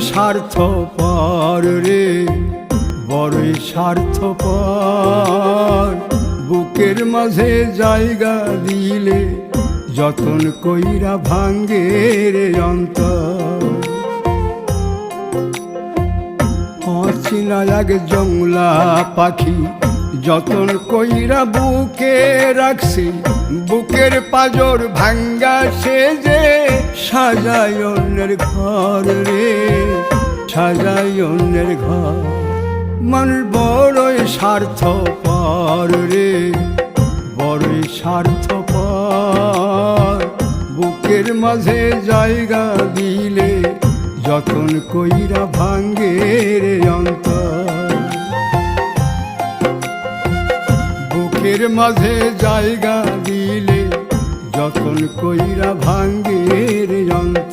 স্বার্থপর রে, বড়ই স্বার্থপর। বুকের মাঝে জায়গা দিলে যতন কইরা ভাঙ্গে রে অন্তর। অচিনা এক জংলা পাখি যতন কইরা বুকে রাখছি, বুকের পাজর ভাঙ্গা সে যে সাজায় অন্যের ঘর রে, সাজায় অন্যের ঘর। মানুষ বড়ই স্বার্থপর রে, বড়ই স্বার্থপর। বুকের মাঝে জায়গা দিলে যতন কইরা ভাঙ্গে রে অন্তর। বুকের মাঝে জায়গা দিলে যতন কইরা ভাঙ্গে রে অন্তর।